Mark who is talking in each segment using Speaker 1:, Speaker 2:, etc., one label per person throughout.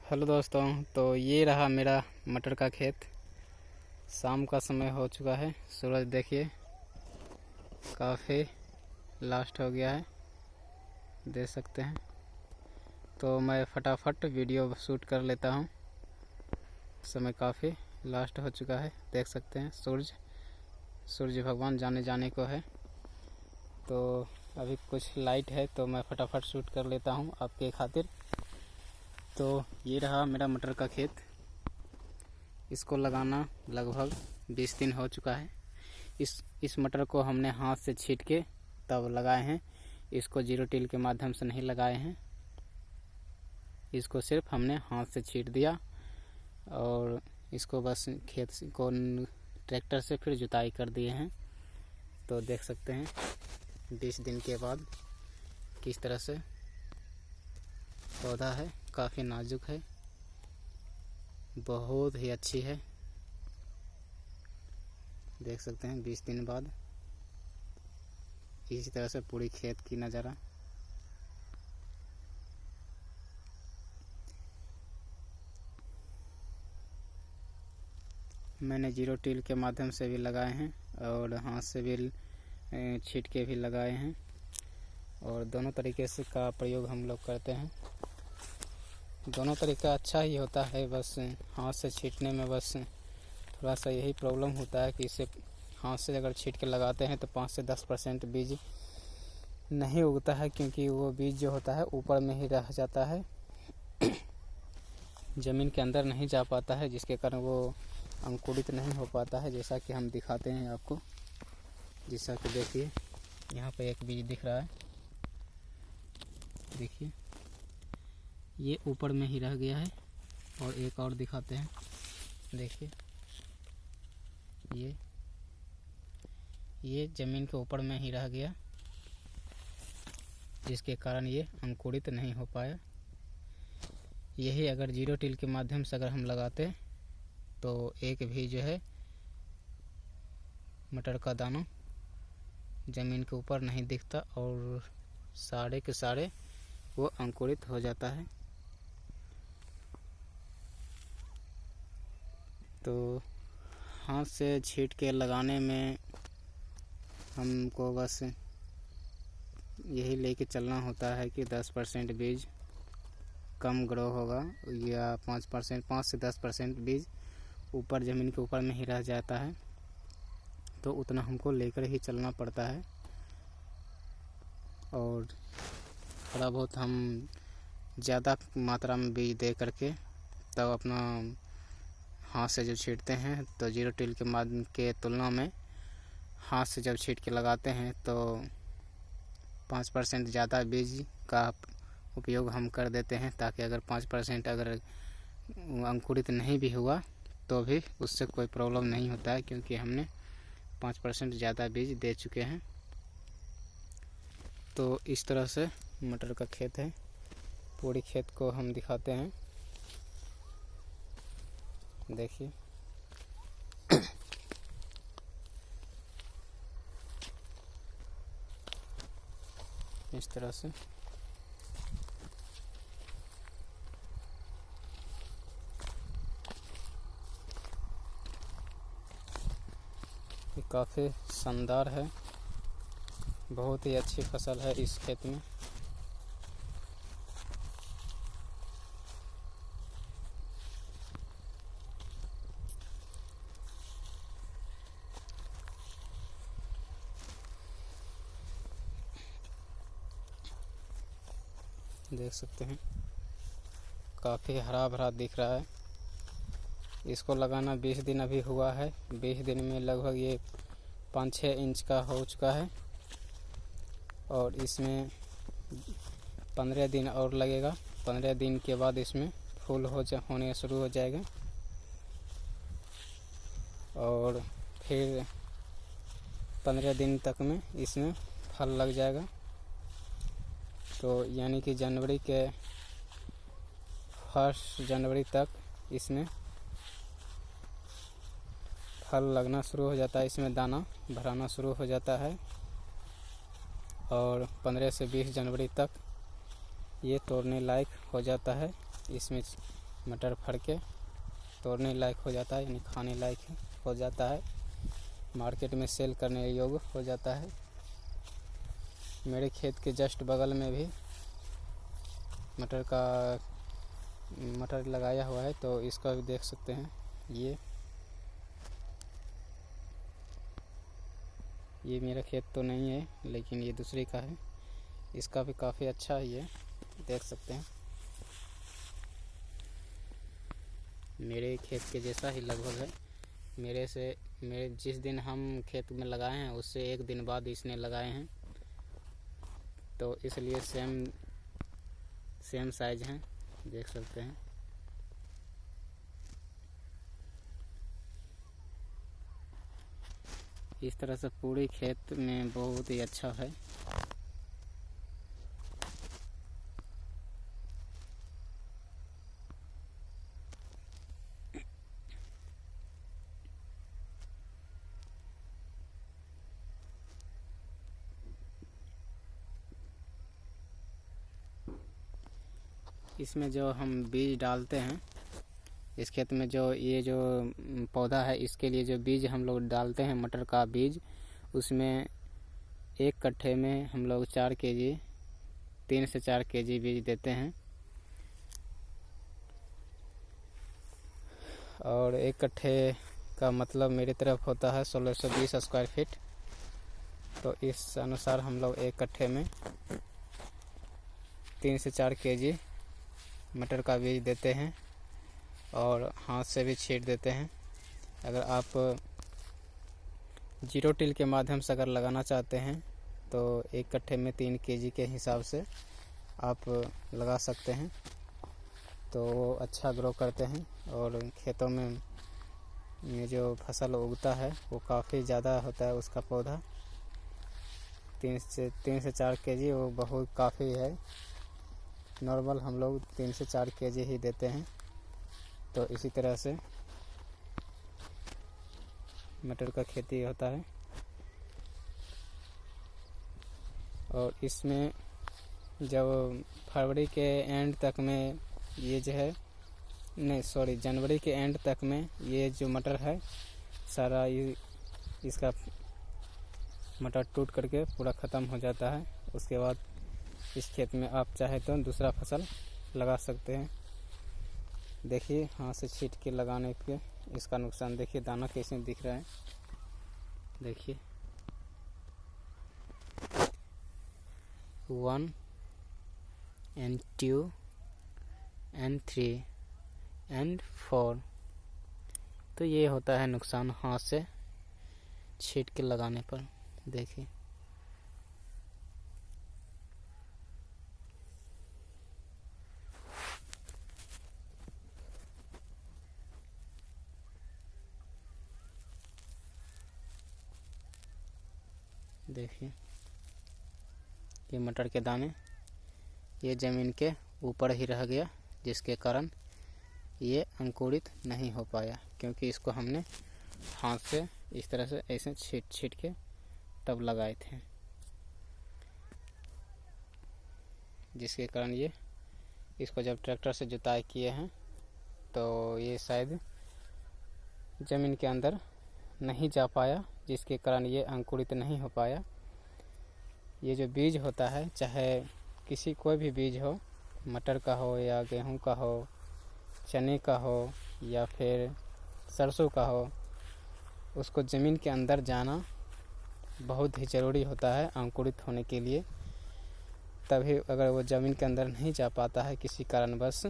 Speaker 1: Hello दोस्तों, तो ये रहा मेरा मटर का खेत। शाम का समय हो चुका है। सूरज देखिए काफ़ी लास्ट हो गया है, देख सकते हैं। तो मैं फटाफट वीडियो शूट कर लेता हूँ। समय काफ़ी लास्ट हो चुका है, देख सकते हैं। सूर्य भगवान जाने को है। तो अभी कुछ लाइट है तो मैं फटाफट शूट कर लेता हूँ आपके खातिर। तो ये रहा मेरा मटर का खेत। इसको लगाना लगभग 20 दिन हो चुका है। इस मटर को हमने हाथ से छींट के तब लगाए हैं। इसको जीरो टिल के माध्यम से नहीं लगाए हैं। इसको सिर्फ हमने हाथ से छींट दिया और इसको बस खेत को ट्रैक्टर से फिर जुताई कर दिए हैं। तो देख सकते हैं 20 दिन के बाद किस तरह से पौधा है। काफ़ी नाजुक है, बहुत ही अच्छी है। देख सकते हैं 20 दिन बाद इसी तरह से पूरी खेत की नज़ारा। मैंने जीरो टिल के माध्यम से भी लगाए हैं और हाथ से भी छींट के भी लगाए हैं, और दोनों तरीके से का प्रयोग हम लोग करते हैं। दोनों तरीका अच्छा ही होता है, बस हाथ से छींटने में बस थोड़ा सा यही प्रॉब्लम होता है कि इसे हाथ से अगर छींट के लगाते हैं तो 5 से 10% बीज नहीं उगता है, क्योंकि वो बीज जो होता है ऊपर में ही रह जाता है, ज़मीन के अंदर नहीं जा पाता है, जिसके कारण वो अंकुरित नहीं हो पाता है। जैसा कि हम दिखाते हैं आपको, जैसा कि देखिए यहाँ पे एक बीज दिख रहा है, देखिए ये ऊपर में ही रह गया है। और एक और दिखाते हैं, देखिए ये ज़मीन के ऊपर में ही रह गया, जिसके कारण ये अंकुरित नहीं हो पाया। यही अगर जीरो टिल के माध्यम से अगर हम लगाते तो एक भी जो है मटर का दाना ज़मीन के ऊपर नहीं दिखता और सारे के सारे वो अंकुरित हो जाता है। तो हाथ से छींट के लगाने में हमको बस यही लेके चलना होता है कि 10% बीज कम ग्रो होगा या 5 से 10% बीज ऊपर ज़मीन के ऊपर में ही रह जाता है, तो उतना हमको लेकर ही चलना पड़ता है। और थोड़ा बहुत हम ज़्यादा मात्रा में बीज दे करके तब अपना हाथ से जब छींटते हैं तो जीरो टिल के माध्यम के तुलना में हाथ से जब छींट के लगाते हैं तो 5% ज़्यादा बीज का उपयोग हम कर देते हैं, ताकि अगर 5% अगर अंकुरित नहीं भी हुआ तो भी उससे कोई प्रॉब्लम नहीं होता है, क्योंकि हमने 5% ज़्यादा बीज दे चुके हैं। तो इस तरह से मटर का खेत है। पूरी खेत को हम दिखाते हैं, देखिए इस तरह से ये काफ़ी शानदार है, बहुत ही अच्छी फसल है इस खेत में। देख सकते हैं काफ़ी हरा भरा दिख रहा है। इसको लगाना 20 दिन अभी हुआ है। 20 दिन में लगभग ये 5-6 इंच का हो चुका है, और इसमें 15 दिन और लगेगा। 15 दिन के बाद इसमें फूल होने शुरू हो जाएगा, और फिर 15 दिन तक में इसमें फल लग जाएगा। तो यानी कि जनवरी के 1 जनवरी तक इसमें फल लगना शुरू हो जाता है, इसमें दाना भराना शुरू हो जाता है, और 15 से 20 जनवरी तक ये तोड़ने लायक हो जाता है। इसमें मटर फड़ के तोड़ने लायक हो जाता है, यानी खाने लायक हो जाता है, मार्केट में सेल करने योग्य हो जाता है। मेरे खेत के जस्ट बगल में भी मटर लगाया हुआ है, तो इसका भी देख सकते हैं। ये मेरा खेत तो नहीं है, लेकिन ये दूसरे का है। इसका भी काफ़ी अच्छा है, ये देख सकते हैं। मेरे खेत के जैसा ही लगभग है। मेरे जिस दिन हम खेत में लगाए हैं उससे एक दिन बाद इसने लगाए हैं, तो इसलिए सेम साइज हैं, देख सकते हैं। इस तरह से पूरे खेत में बहुत ही अच्छा है। इसमें जो हम बीज डालते हैं, इस खेत में जो ये जो पौधा है, इसके लिए जो बीज हम लोग डालते हैं, मटर का बीज, उसमें 1 कट्ठे में हम लोग 4 kg 3 से 4 kg बीज देते हैं। और 1 कट्ठे का मतलब मेरी तरफ होता है 1620 स्क्वायर फीट। तो इस अनुसार हम लोग 1 कट्ठे में 3 से 4 kg मटर का बीज देते हैं और हाथ से भी छींट देते हैं। अगर आप 0 टिल के माध्यम से अगर लगाना चाहते हैं तो 1 कट्ठे में 3 kg के हिसाब से आप लगा सकते हैं, तो वो अच्छा ग्रो करते हैं। और खेतों में ये जो फसल उगता है वो काफ़ी ज़्यादा होता है उसका पौधा। 3 से 4 kg वो बहुत काफ़ी है। नॉर्मल हम लोग 3 से 4 kg ही देते हैं। तो इसी तरह से मटर का खेती होता है। और इसमें जब फरवरी के एंड तक में ये जो है, नहीं सॉरी, जनवरी के एंड तक में ये जो मटर है सारा इसका मटर टूट करके पूरा ख़त्म हो जाता है। उसके बाद इस खेत में आप चाहे तो दूसरा फसल लगा सकते हैं। देखिए हाथ से छींट के लगाने पे इसका नुकसान देखिए, दाना कैसे दिख रहा है, देखिए 1 and 2 and 3 and 4। तो ये होता है नुकसान हाथ से छींट के लगाने पर। देखिए ये मटर के दाने ये ज़मीन के ऊपर ही रह गया, जिसके कारण ये अंकुरित नहीं हो पाया, क्योंकि इसको हमने हाथ से इस तरह से ऐसे छींट के तब लगाए थे, जिसके कारण ये इसको जब ट्रैक्टर से जुताई किए हैं तो ये शायद ज़मीन के अंदर नहीं जा पाया, जिसके कारण ये अंकुरित नहीं हो पाया। ये जो बीज होता है, चाहे कोई भी बीज हो, मटर का हो या गेहूं का हो, चने का हो या फिर सरसों का हो, उसको ज़मीन के अंदर जाना बहुत ही ज़रूरी होता है अंकुरित होने के लिए। तभी अगर वो ज़मीन के अंदर नहीं जा पाता है किसी कारणवश,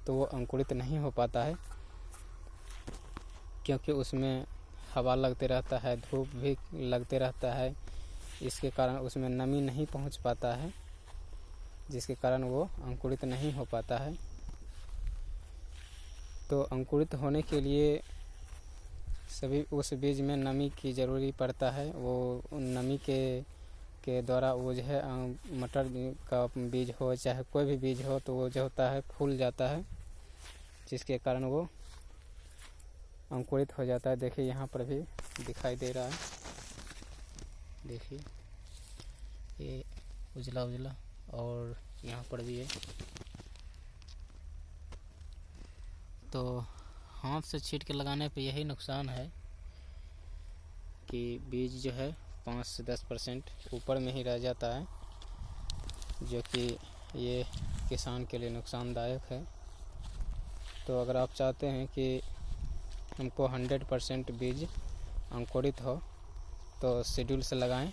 Speaker 1: तो वो अंकुरित नहीं हो पाता है, क्योंकि उसमें हवा लगते रहता है, धूप भी लगते रहता है। इसके कारण उसमें नमी नहीं पहुंच पाता है, जिसके कारण वो अंकुरित नहीं हो पाता है। तो अंकुरित होने के लिए सभी उस बीज में नमी की ज़रूरी पड़ता है। वो नमी के द्वारा वो जो है मटर का बीज हो चाहे कोई भी बीज हो, तो वो जो होता है फूल जाता है, जिसके कारण वो अंकुरित हो जाता है। देखिए यहाँ पर भी दिखाई दे रहा है, देखिए ये उजला और यहाँ पर भी है। तो हाथ से छींट के लगाने पे यही नुकसान है कि बीज जो है 5 से 10% ऊपर में ही रह जाता है, जो कि ये किसान के लिए नुकसानदायक है। तो अगर आप चाहते हैं कि हमको 100% बीज अंकुरित हो तो शेड्यूल से लगाएं।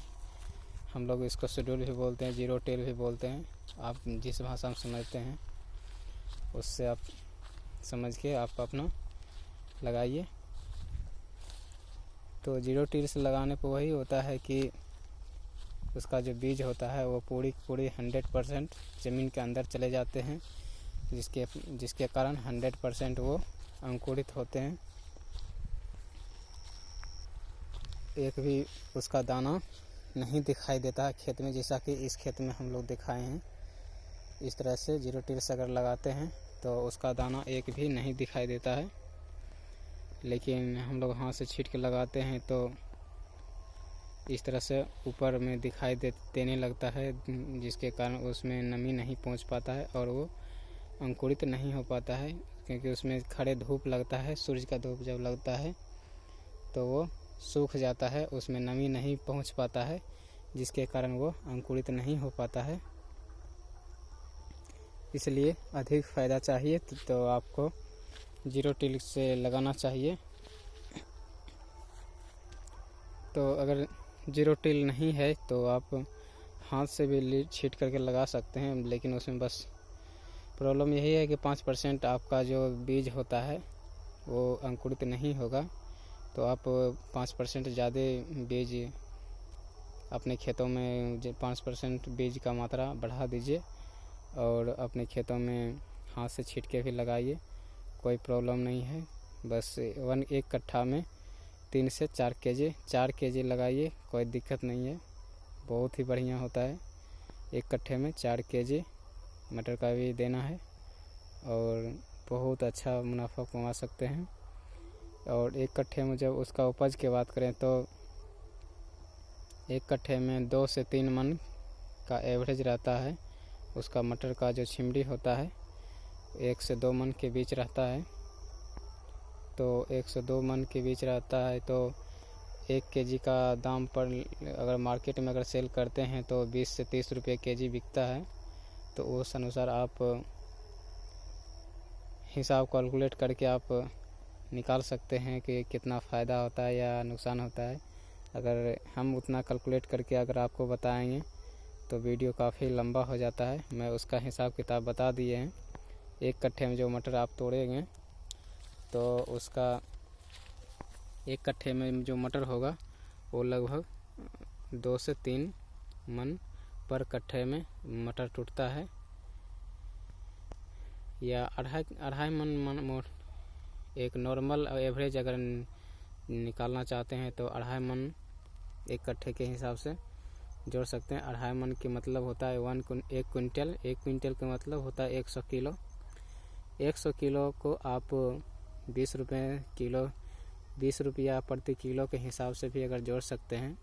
Speaker 1: हम लोग इसको शेड्यूल भी बोलते हैं, जीरो टिल भी बोलते हैं। आप जिस भाषा में समझते हैं उससे आप समझ के आप अपना लगाइए। तो जीरो टिल से लगाने पर वही होता है कि उसका जो बीज होता है वो पूरी 100% ज़मीन के अंदर चले जाते हैं, जिसके कारण 100% वो अंकुरित होते हैं। एक भी उसका दाना नहीं दिखाई देता है खेत में, जैसा कि इस खेत में हम लोग दिखाए हैं। इस तरह से जीरो टिल से अगर लगाते हैं तो उसका दाना एक भी नहीं दिखाई देता है। लेकिन हम लोग हाथ से छींट के लगाते हैं तो इस तरह से ऊपर में दिखाई देने लगता है, जिसके कारण उसमें नमी नहीं पहुंच पाता है और वो अंकुरित नहीं हो पाता है, क्योंकि उसमें खड़े धूप लगता है। सूरज का धूप जब लगता है तो वो सूख जाता है, उसमें नमी नहीं पहुंच पाता है, जिसके कारण वो अंकुरित नहीं हो पाता है। इसलिए अधिक फ़ायदा चाहिए तो आपको जीरो टिल से लगाना चाहिए। तो अगर जीरो टिल नहीं है तो आप हाथ से भी छींट करके लगा सकते हैं, लेकिन उसमें बस प्रॉब्लम यही है कि 5% आपका जो बीज होता है वो अंकुरित नहीं होगा। तो आप 5% ज़्यादा बीज अपने खेतों में 5% बीज का मात्रा बढ़ा दीजिए और अपने खेतों में हाथ से छींट के भी लगाइए, कोई प्रॉब्लम नहीं है। बस एक कट्ठा में 3 से 4 केजी लगाइए, कोई दिक्कत नहीं है, बहुत ही बढ़िया होता है। एक कट्ठे में 4 केजी मटर का भी देना है और बहुत अच्छा मुनाफा कमा सकते हैं। और एक कट्ठे में जब उसका उपज की बात करें तो एक कट्ठे में 2 से 3 मन का एवरेज रहता है। उसका मटर का जो छिमड़ी होता है 1 से 2 मन के बीच रहता है। तो 1 से 2 मन के बीच रहता है तो 1 केजी का दाम पर अगर मार्केट में अगर सेल करते हैं तो 20 से 30 रुपये केजी बिकता है। तो उस अनुसार आप हिसाब कैलकुलेट करके आप निकाल सकते हैं कि कितना फ़ायदा होता है या नुकसान होता है। अगर हम उतना कैलकुलेट करके अगर आपको बताएंगे तो वीडियो काफ़ी लंबा हो जाता है। मैं उसका हिसाब किताब बता दिए हैं। एक कट्ठे में जो मटर आप तोड़ेंगे तो उसका एक कट्ठे में जो मटर होगा वो लगभग 2 से 3 मन पर कट्ठे में मटर टूटता है, या अढ़ाई मन एक नॉर्मल एवरेज अगर निकालना चाहते हैं तो 2.5 मन एक कट्ठे के हिसाब से जोड़ सकते हैं। 2.5 मन की मतलब होता है 1 क्विंटल। 1 क्विंटल का मतलब होता है 100 किलो। 100 किलो को आप 20 रुपये किलो, 20 रुपया प्रति किलो के हिसाब से भी अगर जोड़ सकते हैं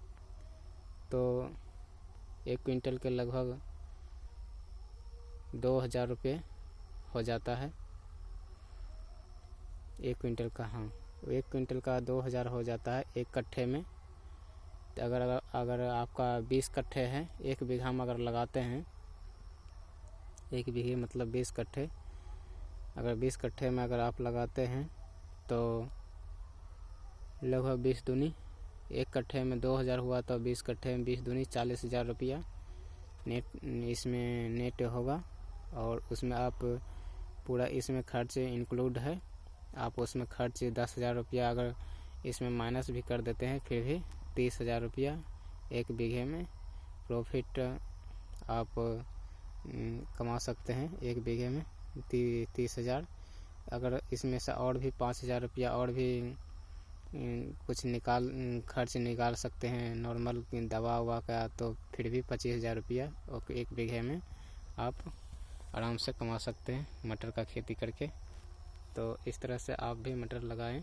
Speaker 1: तो 1 क्विंटल के लगभग 2000 रुपये हो जाता है। 1 क्विंटल का, हाँ, 1 क्विंटल का 2000 हो जाता है एक कट्ठे में। तो अगर आपका 20 कट्ठे हैं, 1 बीघा में अगर लगाते हैं, 1 बीघे मतलब 20 कट्ठे, अगर 20 कट्ठे में अगर आप लगाते हैं तो लगभग 20 दूनी, 1 कट्ठे में 2000 हुआ तो 20 कट्ठे में 20 दूनी 40,000 रुपया इसमें नेट होगा। और उसमें आप पूरा इसमें खर्च इंक्लूड है। आप उसमें खर्च 10,000 रुपया अगर इसमें माइनस भी कर देते हैं फिर भी 30,000 रुपया 1 बीघे में प्रॉफिट आप कमा सकते हैं। 1 बीघे में 30,000। अगर इसमें से और भी 5,000 रुपया और भी कुछ खर्च निकाल सकते हैं नॉर्मल दवा उवा का, तो फिर भी 25,000 रुपया 1 बीघे में आप आराम से कमा सकते हैं मटर का खेती करके। तो इस तरह से आप भी मटर लगाएं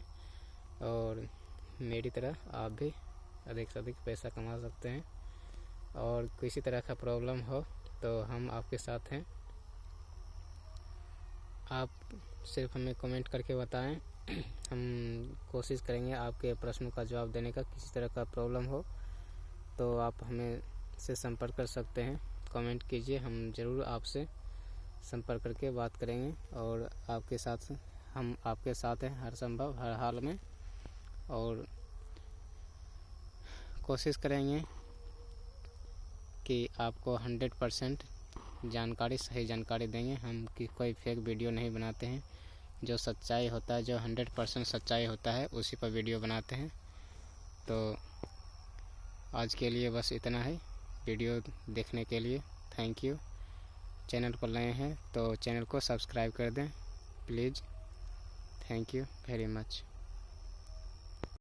Speaker 1: और मेरी तरह आप भी अधिक से अधिक पैसा कमा सकते हैं। और किसी तरह का प्रॉब्लम हो तो हम आपके साथ हैं। आप सिर्फ हमें कमेंट करके बताएं। हम कोशिश करेंगे आपके प्रश्नों का जवाब देने का। किसी तरह का प्रॉब्लम हो तो आप हमें से संपर्क कर सकते हैं। कमेंट कीजिए, हम ज़रूर आपसे संपर्क करके बात करेंगे और हम आपके साथ हैं हर संभव हर हाल में, और कोशिश करेंगे कि आपको 100% जानकारी, सही जानकारी देंगे। हम कोई फेक वीडियो नहीं बनाते हैं। जो सच्चाई होता है, जो 100% सच्चाई होता है, उसी पर वीडियो बनाते हैं। तो आज के लिए बस इतना है। वीडियो देखने के लिए थैंक यू। चैनल पर नए हैं तो चैनल को सब्सक्राइब कर दें please. Thank you very much.